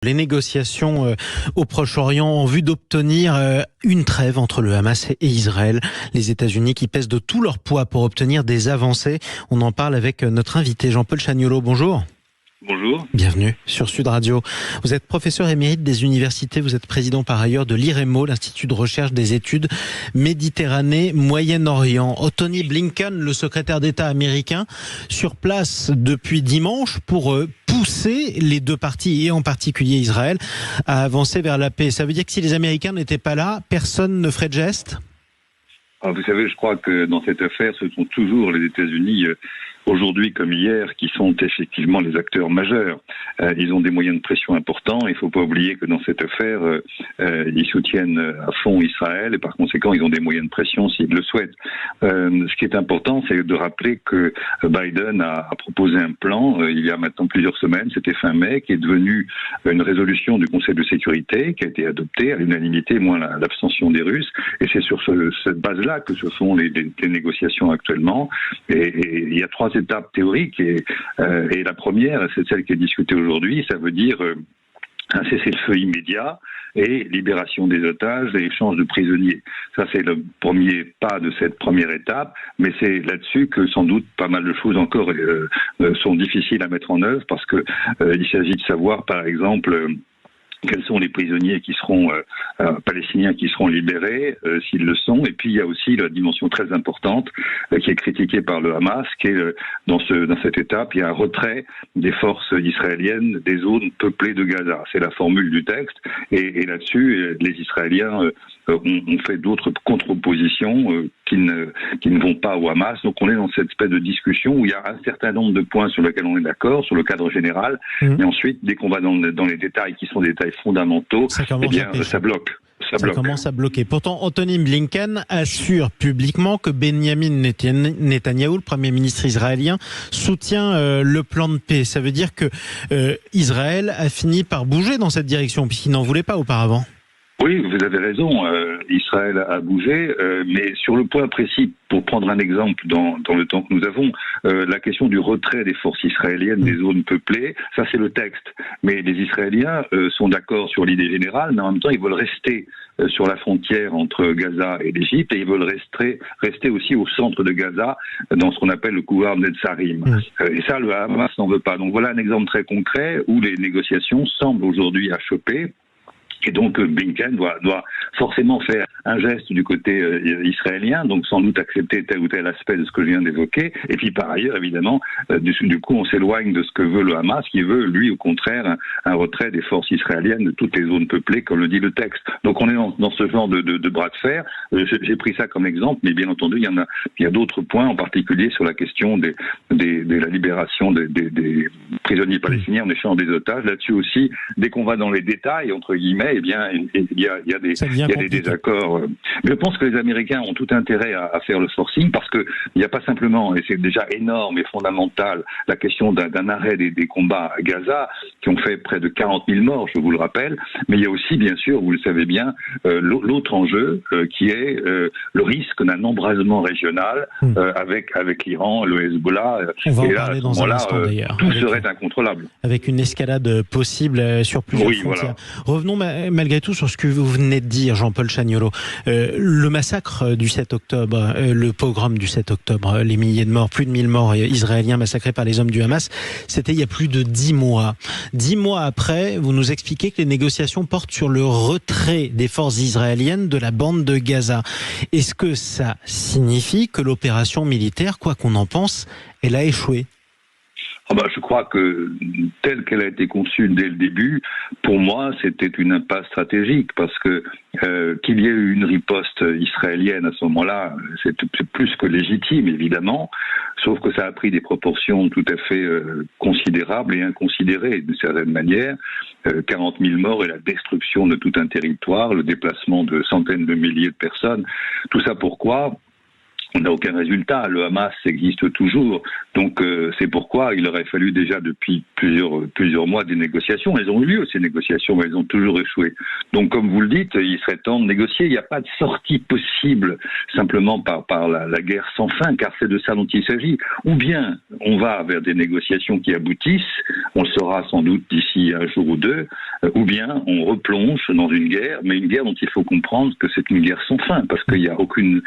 Les négociations au Proche-Orient en vue d'obtenir une trêve entre le Hamas et Israël. Les États-Unis qui pèsent de tout leur poids pour obtenir des avancées. On en parle avec notre invité Jean-Paul Chagnolot. Bonjour. Bonjour. Bienvenue sur Sud Radio. Vous êtes professeur émérite des universités, vous êtes président par ailleurs de l'IREMO, l'Institut de recherche des études Méditerranée, Moyen-Orient. Tony Blinken, le secrétaire d'État américain, sur place depuis dimanche pour pousser les deux parties, et en particulier Israël, à avancer vers la paix. Ça veut dire que si les Américains n'étaient pas là, personne ne ferait de geste ? Alors, vous savez, je crois que dans cette affaire, ce sont toujours les États-Unis, aujourd'hui comme hier, qui sont effectivement les acteurs majeurs. Ils ont des moyens de pression importants. Il ne faut pas oublier que dans cette affaire, ils soutiennent à fond Israël et par conséquent, ils ont des moyens de pression s'ils le souhaitent. Ce qui est important, c'est de rappeler que Biden a proposé un plan il y a maintenant plusieurs semaines, c'était fin mai, qui est devenu une résolution du Conseil de sécurité qui a été adoptée à l'unanimité, moins l'abstention des Russes. Et c'est sur cette base-là que se font les négociations actuellement. Et il y a trois étapes théoriques et la première, c'est celle qui est discutée aujourd'hui, ça veut dire un cessez-le-feu immédiat et libération des otages et échange de prisonniers. Ça, c'est le premier pas de cette première étape, mais c'est là-dessus que sans doute pas mal de choses encore sont difficiles à mettre en œuvre parce que il s'agit de savoir, par exemple, quels sont les prisonniers qui seront palestiniens qui seront libérés, s'ils le sont. Et puis il y a aussi la dimension très importante qui est critiquée par le Hamas, qui est dans cette étape, il y a un retrait des forces israéliennes des zones peuplées de Gaza. C'est la formule du texte. Et là-dessus, les Israéliens ont fait d'autres contre-positions qui ne vont pas au Hamas. Donc on est dans cette espèce de discussion où il y a un certain nombre de points sur lesquels on est d'accord, sur le cadre général. Et ensuite, dès qu'on va dans les détails qui sont des détails fondamentaux, ça bloque. Ça commence à bloquer. Pourtant, Tony Blinken assure publiquement que Benjamin Netanyahou, le Premier ministre israélien, soutient le plan de paix. Ça veut dire que Israël a fini par bouger dans cette direction, puisqu'il n'en voulait pas auparavant. Oui, vous avez raison. Israël a bougé, mais sur le point précis, pour prendre un exemple dans le temps que nous avons, la question du retrait des forces israéliennes des zones peuplées, ça c'est le texte. Mais les Israéliens sont d'accord sur l'idée générale, mais en même temps ils veulent rester sur la frontière entre Gaza et l'Égypte et ils veulent rester aussi au centre de Gaza, dans ce qu'on appelle le couloir Netzarim. Et ça, le Hamas n'en veut pas. Donc voilà un exemple très concret où les négociations semblent aujourd'hui achoppées. Et donc Blinken doit forcément faire un geste du côté israélien, donc sans doute accepter tel ou tel aspect de ce que je viens d'évoquer. Et puis par ailleurs, évidemment, du coup, on s'éloigne de ce que veut le Hamas, qui veut, lui, au contraire, un retrait des forces israéliennes de toutes les zones peuplées, comme le dit le texte. Donc on est dans ce genre de bras de fer. J'ai pris ça comme exemple, mais bien entendu, il y a d'autres points, en particulier sur la question de la libération des prisonniers palestiniens en échange des otages. Là-dessus aussi, dès qu'on va dans les détails, entre guillemets, eh bien, il y a des désaccords. Mais je pense que les Américains ont tout intérêt à faire le forcing parce que il n'y a pas simplement, et c'est déjà énorme et fondamental, la question d'un arrêt des combats à Gaza qui ont fait près de 40 000 morts, je vous le rappelle. Mais il y a aussi, bien sûr, vous le savez bien, l'autre enjeu qui est le risque d'un embrasement régional avec l'Iran, le Hezbollah. On va en parler dans un instant d'ailleurs. Tout serait incontrôlable. Avec une escalade possible sur plusieurs frontières. Voilà. Revenons malgré tout sur ce que vous venez de dire, Jean-Paul Chagnolot. Le massacre du 7 octobre, le pogrom du 7 octobre, les milliers de morts, plus de 1000 morts israéliens massacrés par les hommes du Hamas, c'était il y a plus de 10 mois. 10 mois après, vous nous expliquez que les négociations portent sur le retrait des forces israéliennes de la bande de Gaza. Est-ce que ça signifie que l'opération militaire, quoi qu'on en pense, elle a échoué ? Je crois que telle qu'elle a été conçue dès le début, pour moi, c'était une impasse stratégique parce que qu'il y ait eu une riposte israélienne à ce moment-là, c'est plus que légitime, évidemment, sauf que ça a pris des proportions tout à fait considérables et inconsidérées, d'une certaine manière. 40 000 morts et la destruction de tout un territoire, le déplacement de centaines de milliers de personnes. Tout ça pourquoi ? on n'a aucun résultat. Le Hamas existe toujours. Donc c'est pourquoi il aurait fallu déjà depuis plusieurs mois des négociations. Elles ont eu lieu, ces négociations, mais elles ont toujours échoué. Donc comme vous le dites, il serait temps de négocier. Il n'y a pas de sortie possible simplement par la guerre sans fin, car c'est de ça dont il s'agit. Ou bien on va vers des négociations qui aboutissent, on le saura sans doute d'ici un jour ou deux, ou bien on replonge dans une guerre, mais une guerre dont il faut comprendre que c'est une guerre sans fin, parce qu'il n'y a aucune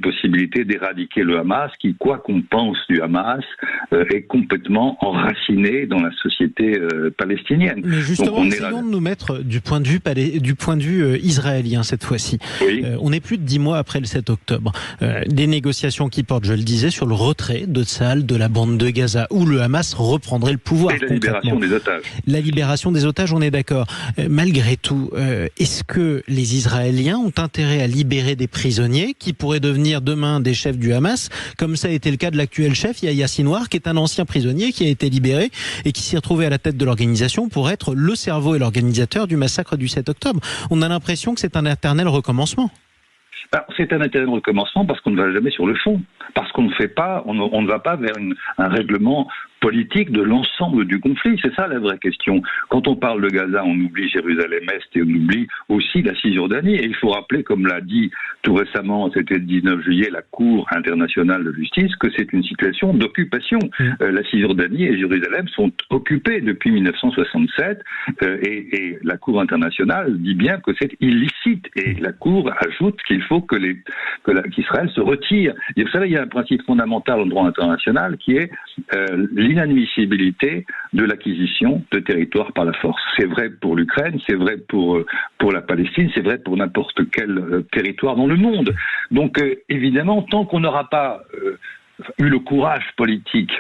possibilité d'éradiquer le Hamas, qui, quoi qu'on pense du Hamas, est complètement enraciné dans la société palestinienne. Mais justement, essayons de nous mettre du point de vue israélien cette fois-ci. Oui. On est plus de 10 mois après le 7 octobre. Des négociations qui portent, je le disais, sur le retrait de Tsahal de la bande de Gaza, où le Hamas reprendrait le pouvoir. Et la libération des otages. La libération des otages, on est d'accord. Malgré tout, est-ce que les Israéliens ont intérêt à libérer des prisonniers qui pourraient devenir demain des chefs du Hamas, comme ça a été le cas de l'actuel chef, Yahya Sinwar, qui est un ancien prisonnier qui a été libéré et qui s'est retrouvé à la tête de l'organisation pour être le cerveau et l'organisateur du massacre du 7 octobre. On a l'impression que c'est un éternel recommencement. C'est un éternel recommencement parce qu'on ne va jamais sur le fond, parce qu'on ne va pas vers un règlement politique de l'ensemble du conflit. C'est ça la vraie question. Quand on parle de Gaza, on oublie Jérusalem-Est et on oublie aussi la Cisjordanie. Et il faut rappeler, comme l'a dit tout récemment, c'était le 19 juillet, la Cour internationale de justice, que c'est une situation d'occupation. La Cisjordanie et Jérusalem sont occupées depuis 1967 et la Cour internationale dit bien que c'est illicite. Et la Cour ajoute qu'il faut qu'Israël se retire. Et vous savez, il y a un principe fondamental en droit international qui est l'inadmissibilité de l'acquisition de territoire par la force. C'est vrai pour l'Ukraine, c'est vrai pour la Palestine, c'est vrai pour n'importe quel territoire dans le monde. Donc évidemment, tant qu'on n'aura pas eu le courage politique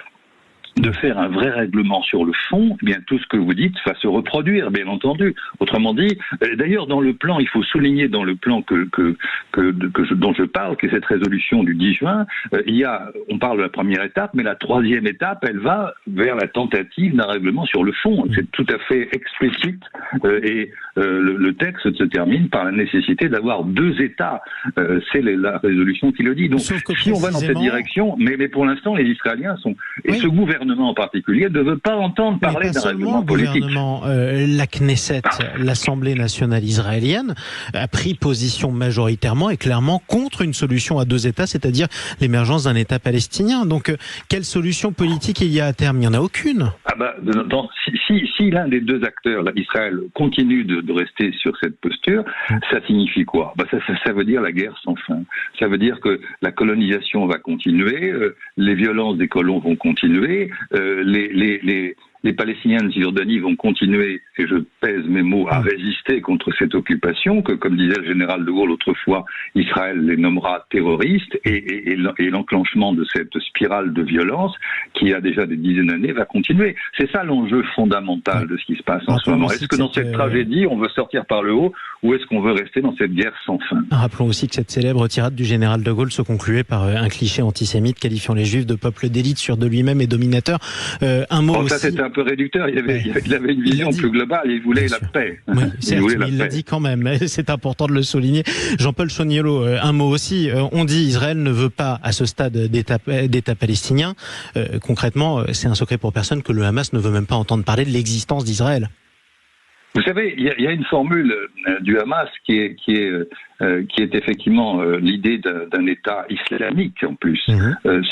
de faire un vrai règlement sur le fond, eh bien tout ce que vous dites va se reproduire, bien entendu. Autrement dit, d'ailleurs dans le plan, il faut souligner dans le plan dont je parle, qui est cette résolution du 10 juin, on parle de la première étape, mais la troisième étape, elle va vers la tentative d'un règlement sur le fond. C'est tout à fait explicite et le texte se termine par la nécessité d'avoir 2 États. C'est la résolution qui le dit. Donc si on va dans cette direction, mais pour l'instant les Israéliens et ce gouvernement en particulier ne veut pas entendre parler d'un règlement politique. La Knesset, l'Assemblée nationale israélienne, a pris position majoritairement et clairement contre une solution à 2 États, c'est-à-dire l'émergence d'un État palestinien. Donc, quelle solution politique il y a à terme? Il n'y en a aucune. Si l'un des 2 acteurs, Israël, continue de rester sur cette posture, ça signifie quoi? Ça veut dire la guerre sans fin. Ça veut dire que la colonisation va continuer, les violences des colons vont continuer, les Palestiniens de Cisjordanie vont continuer, et je pèse mes mots, à résister contre cette occupation, que, comme disait le général de Gaulle autrefois, Israël les nommera terroristes, et l'enclenchement de cette spirale de violence, qui a déjà des dizaines d'années, va continuer. C'est ça l'enjeu fondamental de ce qui se passe en ce moment. Est-ce que dans cette tragédie, on veut sortir par le haut, ou est-ce qu'on veut rester dans cette guerre sans fin? Rappelons aussi que cette célèbre tirade du général de Gaulle se concluait par un cliché antisémite qualifiant les Juifs de peuple d'élite, sûr de lui-même et dominateur. Un mot aussi... Ça, c'était un peu réducteur. Il avait une vision plus globale. Il voulait la paix. Oui, certes, mais il l'a dit quand même. C'est important de le souligner. Jean-Paul Choniolo, un mot aussi. On dit Israël ne veut pas, à ce stade, d'État palestinien. Concrètement, c'est un secret pour personne que le Hamas ne veut même pas entendre parler de l'existence d'Israël. Vous savez, il y a une formule du Hamas qui est effectivement l'idée d'un État islamique en plus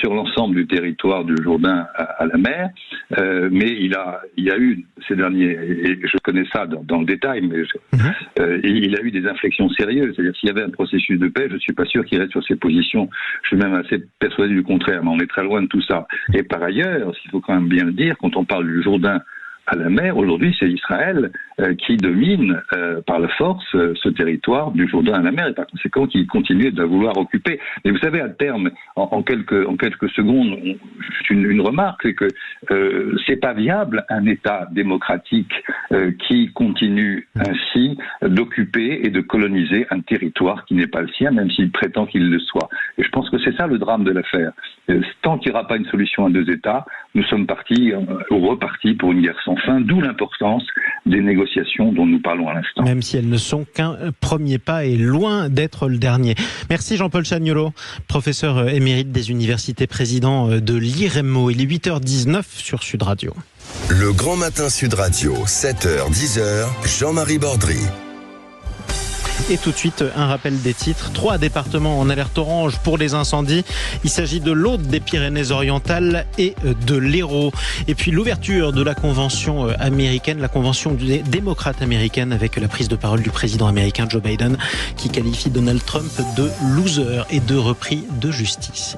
sur l'ensemble du territoire du Jourdain à la mer. Mais il y a eu ces derniers, et je connais ça dans le détail, mais il a eu des inflexions sérieuses. C'est-à-dire s'il y avait un processus de paix, je ne suis pas sûr qu'il reste sur ses positions. Je suis même assez persuadé du contraire, mais on est très loin de tout ça. Et par ailleurs, il faut quand même bien le dire, quand on parle du Jourdain à la mer, aujourd'hui, c'est Israël qui domine par la force ce territoire du Jourdain à la mer, et par conséquent qui continue de vouloir occuper. Mais vous savez, à terme, en quelques secondes, juste une remarque, c'est que c'est pas viable un État démocratique qui continue ainsi d'occuper et de coloniser un territoire qui n'est pas le sien, même s'il prétend qu'il le soit. Et je pense que c'est ça le drame de l'affaire. Tant qu'il n'y aura pas une solution à 2 États, nous sommes repartis pour une guerre sans fin, d'où l'importance des négociations dont nous parlons à l'instant. Même si elles ne sont qu'un premier pas et loin d'être le dernier. Merci Jean-Paul Chagnolot, professeur émérite des universités, président de l'IREMO. Il est 8h19 sur Sud Radio. Le Grand Matin Sud Radio, 7h, 10h, Jean-Marie Bordry. Et tout de suite, un rappel des titres. 3 départements en alerte orange pour les incendies. Il s'agit de l'Aude, des Pyrénées-Orientales et de l'Hérault. Et puis l'ouverture de la convention américaine, la convention des démocrates américaines, avec la prise de parole du président américain Joe Biden, qui qualifie Donald Trump de loser et de repris de justice.